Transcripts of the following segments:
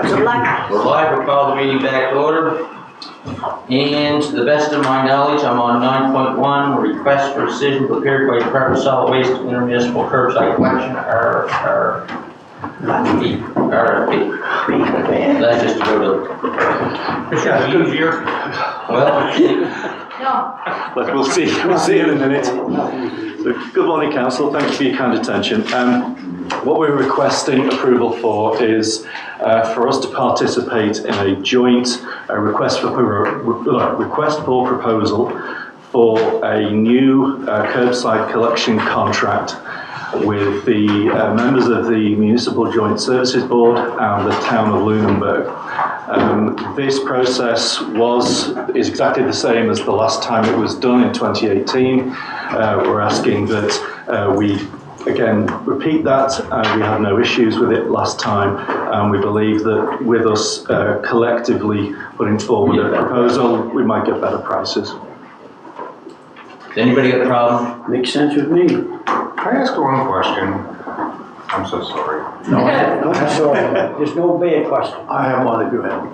Good luck. We're live, we'll call the meeting back to order. And to the best of my knowledge, I'm on 9.1, request for decision prepared by Department of Solid Waste Intermunicipal Curbside Collection, RFP. That's just to go to. Yeah, easier. Well, No. But we'll see in a minute. So, good morning, Council. Thank you for your kind attention. What we're requesting approval for is for us to participate in a joint request for proposal for a new curbside collection contract with the members of the Municipal Joint Services Board and the Town of Lunenburg. This process is exactly the same as the last time it was done in 2018. We're asking that we again repeat that. We had no issues with it last time, and we believe that with us collectively putting forward a proposal, we might get better prices. does anybody got a problem? Makes sense with me. Can I ask one question? I'm so sorry. No, I'm sorry. There's no bad question. I have one if you have.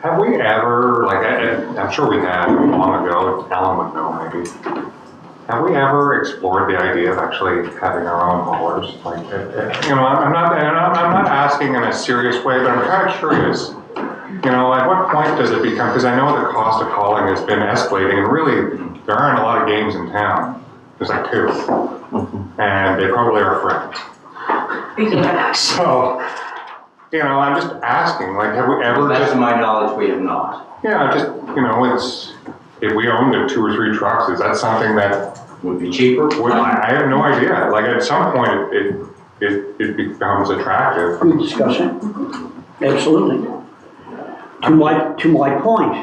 Have we ever, I'm sure we have long ago, Alan would know maybe. Have we ever explored the idea of actually having our own haulers? I'm not asking in a serious way, but I'm kind of curious. At what point does it become, because I know the cost of hauling has been escalating, and really, there aren't a lot of games in town. There's like 2. And they probably are friends. So, I'm just asking, have we ever That's to my knowledge, we have not. Yeah, it's, if we owned 2 or 3 trucks, is that something that Would be cheaper? I have no idea. At some point, it becomes attractive. Good discussion. Absolutely. To my point,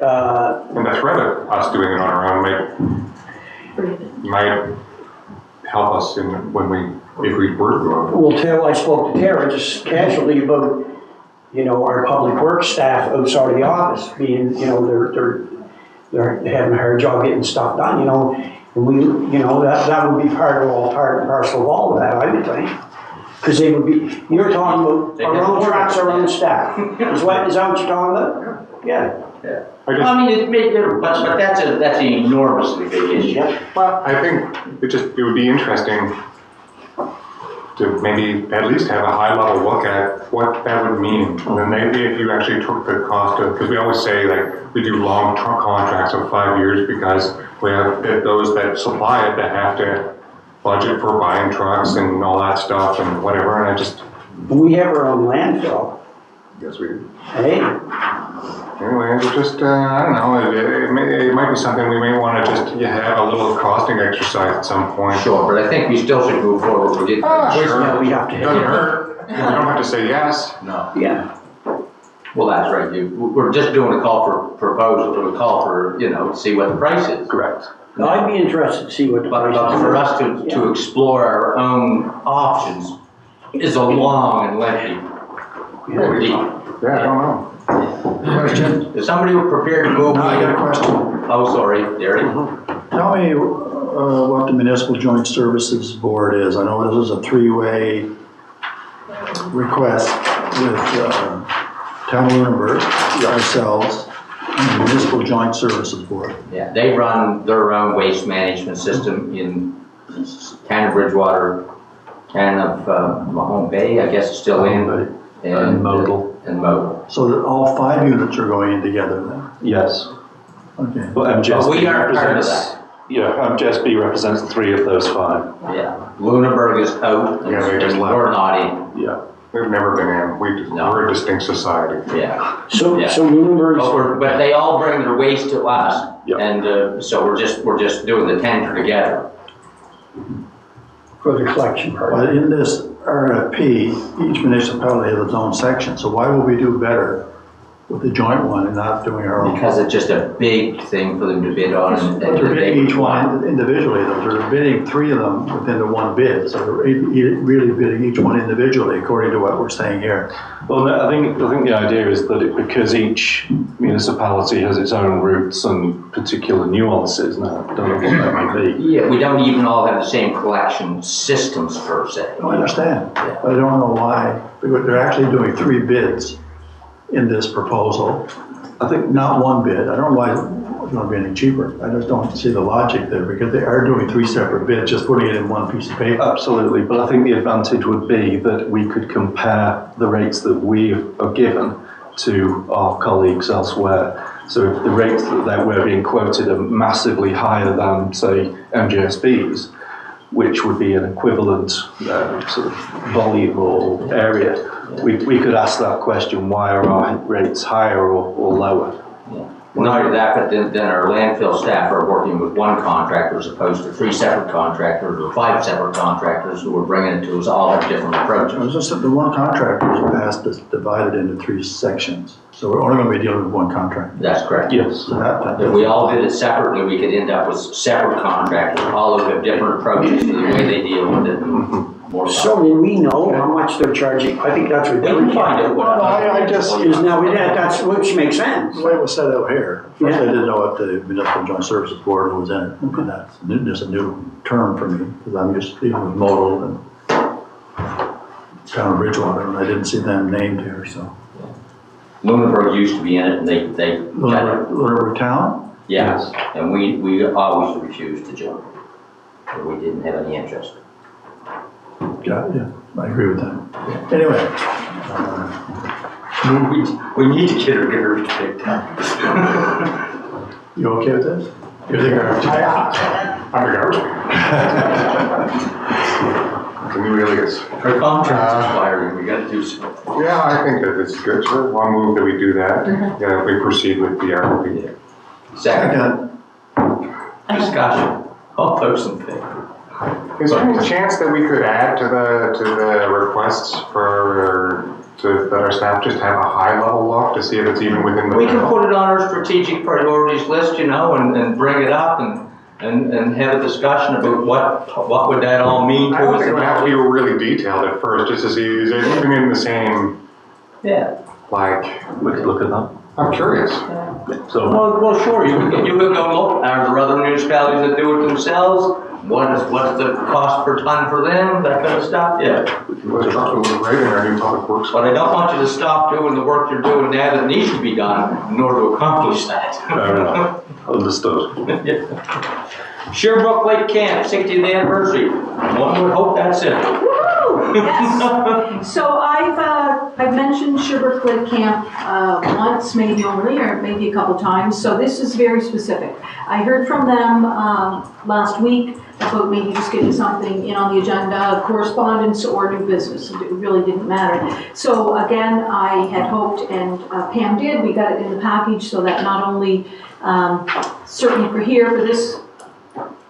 And the threat of us doing it on our own might help us if we were to go. well, I spoke to Tara just casually about, our public works staff outside of the office being, they're having a hard job getting stuff done, and we, that would be part and parcel of all of that, I would think. Because they would be, you're talking about our own trucks, our own staff. Is that what you're talking about? Yeah. Yeah. But that's an enormously big issue. Well, I think it would be interesting to maybe at least have a high-level look at what that would mean. And then maybe if you actually took the cost of, because we always say we do long truck contracts of 5 years because we have those that supply it that have to budget for buying trucks and all that stuff and whatever. And We have our own landfill. Yes, we do. Hey, Anyway, I don't know, it might be something we may want to just have a little costing exercise at some point. Sure, but I think we still should move forward with it. Sure. we have to Doesn't hurt. We don't have to say yes. No. yeah. Well, that's right. We're just doing a call for proposal, or a call for, to see what the price is. Correct. No, I'd be interested to see what the But price is. for us to explore our own options is a long and lengthy ordeal. Yeah, I don't know. Question. Is somebody prepared to move? No, I got a question. Oh, sorry, Derek. Tell me what the Municipal Joint Services Board is. I know this is a 3-way request with Town of Lunenburg, ourselves, and the Municipal Joint Services Board. Yeah, they run their own waste management system in Town of Bridgewater, Town of Mahone Bay, I guess it's still in. And Modal. And Modal. So that all 5 units are going in together then? Yes. Okay. Well, MJSB But we are part of represents. that. Yeah, MJSB represents 3 of those 5. Yeah, Lunenburg is out, and Yeah, they just left. we're not in. Yeah. We've never been in. We're a distinct society. Yeah. So, Yeah. so Lunenburg's, But they all bring their waste to us, Yep. and so we're just doing the tender together. for the collection part. But in this RFP, each municipality has its own section, so why would we do better with the joint one and not doing our own? Because it's just a big thing for them to bid on. And But they're they bidding each would want- one individually, though. They're bidding 3 of them within the one bid, so they're really bidding each one individually, according to what we're saying here. Well, no, I think the idea is that because each municipality has its own routes and particular nuances, now, I don't know what that may be. Yeah, we don't even all have the same collection systems per se. I understand, but I don't know why, because they're actually doing 3 bids in this proposal. I think not one bid. I don't know why it's going to be any cheaper. I just don't see the logic there, because they are doing 3 separate bids, just putting it in one piece of paper. Absolutely, but I think the advantage would be that we could compare the rates that we are given to our colleagues elsewhere. So if the rates that we're being quoted are massively higher than, say, MJSB's, which would be an equivalent sort of volume or area, we could ask that question, why are our rates higher or lower? Not only that, but then our landfill staff are working with one contractor as opposed to 3 separate contractors or 5 separate contractors who are bringing it to us, all have different It was approaches. just that the one contractor was passed, is divided into 3 sections. So we're only going to be dealing with one contractor. That's correct. Yes. So that. If we all did it separately, we could end up with separate contractors, all who have different approaches to the way they deal with it. More So do we know how much they're charging? I think that's what We can find out what. Well, I just- Is now, that's, which makes sense. The way it was set out here, first I didn't know what the Municipal Joint Services Board was in it. Okay, that's just a new term for me, because I'm just dealing with Modal and Town of Bridgewater, and I didn't see them named here, so. Lunenburg used to be in it, and they got it. Lunenburg Town? Yes, and we always refused to join. And we didn't have any interest. Yeah, I agree with that. Anyway, We need to get her garbage picked up. you okay with this? You're the garbage. I'm a garbage. The new alias. Her contract's expiring, we gotta do something. Yeah, I think that it's good, sir. One move that we do that. Yeah, we proceed with the RFP. Second, discussion, all those in favor? Is there any chance that we could add to the requests that our staff just have a high level look to see if it's even within the? We can put it on our strategic priorities list, and bring it up and have a discussion about what would that all mean I to don't us. think it would have to be really detailed at first, just to see, is it even in the same, Yeah, We could look at that. I'm curious. So, well, sure, you could go look, are there other municipalities that do it themselves? What's the cost per ton for them, that kind of stuff, yeah. Let's talk a little right in our new public works. But I don't want you to stop doing the work you're doing now that needs to be done in order to accomplish that. fair enough, understood. Sherbrooke Lake Camp, 60th anniversary. One would hope that's it. Woo! Yes. So I've mentioned Sherbrooke Lake Camp once, maybe only, or maybe a couple times. So this is very specific. I heard from them last week about maybe just getting something in on the agenda, correspondence or new business. It really didn't matter. So again, I had hoped, and Pam did, we got it in the package so that not only certainly for here, for this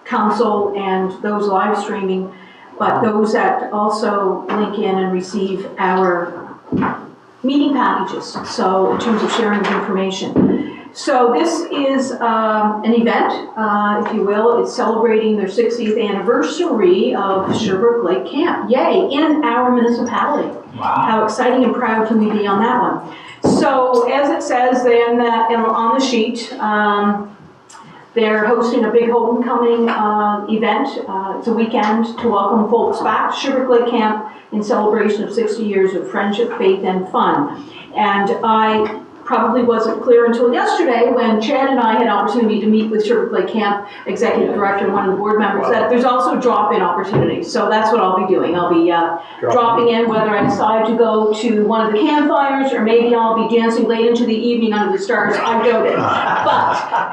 council and those live streaming, but those that also link in and receive our meeting packages, so in terms of sharing of information. So this is an event, if you will. It's celebrating their 60th anniversary of Sherbrooke Lake Camp. Yay, in our municipality. Wow. How exciting and proud can we be on that one? So as it says then on the sheet, they're hosting a big homecoming event. It's a weekend to welcome folks back to Sherbrooke Lake Camp in celebration of 60 years of friendship, faith, and fun. And I probably wasn't clear until yesterday when Chad and I had an opportunity to meet with Sherbrooke Lake Camp Executive Director and one of the board members that there's also drop-in opportunities. So that's what I'll be doing. I'll be dropping in, whether I decide to go to one of the campfires or maybe I'll be dancing late into the evening under the stars. I doubt it.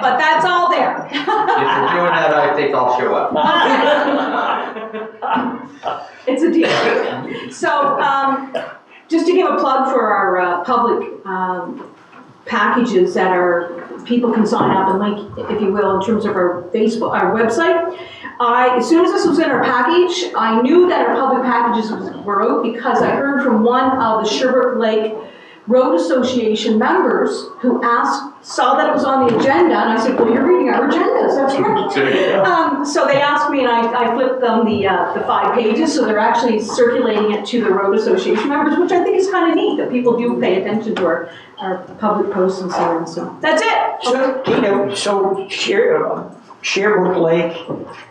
But that's all there. If you're doing that, I think I'll show up. It's a deal. So just to give a plug for our public packages that people can sign up and link, if you will, in terms of our Facebook, our website. As soon as this was in our package, I knew that our public packages were out because I heard from one of the Sherbrooke Lake road association members who saw that it was on the agenda, and I said, well, you're reading our agendas, that's right. So they asked me, and I flipped them the 5 pages, so they're actually circulating it to the road association members, which I think is kind of neat, that people do pay attention to our public posts and so on, so that's it. So, Tina, so Sherbrooke Lake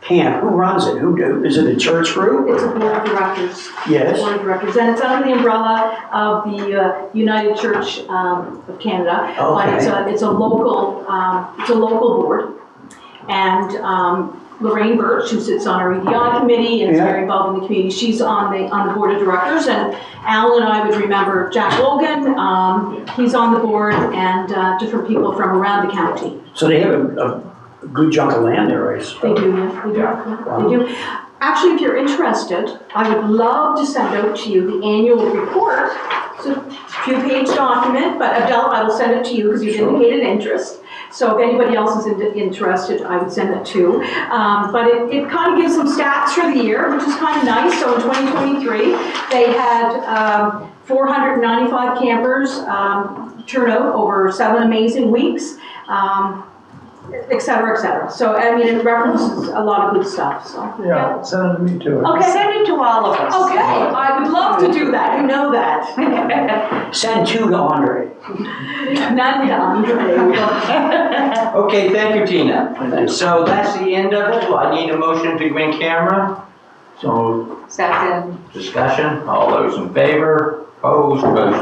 Camp, who runs it? Is it a church group? It's a board of directors. Yes. Board of directors, and it's under the umbrella of the United Church of Canada. Okay. But it's a local board. And Lorraine Birch, who sits on our EDI committee and is Yeah. very involved in the community, she's on the board of directors. And Al and I would remember Jack Logan, he's on the board, and different people from around the county. So they have a good chunk of land there, I They suppose. do, yeah, they do, yeah, they do. Actually, if you're interested, I would love to send out to you the annual report. It's a few-page document, but Adele, I will send it to you because you've indicated interest. So if anybody else is interested, I would send it too. But it kind of gives some stats for the year, which is kind of nice. So in 2023, they had 495 campers turn out over 7 amazing weeks. Et cetera, et cetera. So, I mean, it references a lot of good stuff, so. Yeah, send it to me too. Okay. Send it to all of us. Okay, I would love to do that, you know that. Send 2 to Andre. None done. Okay, thank you, Tina. So that's the end of it. I need a motion to go in camera. So Second. Discussion, all those in favor, opposed, motion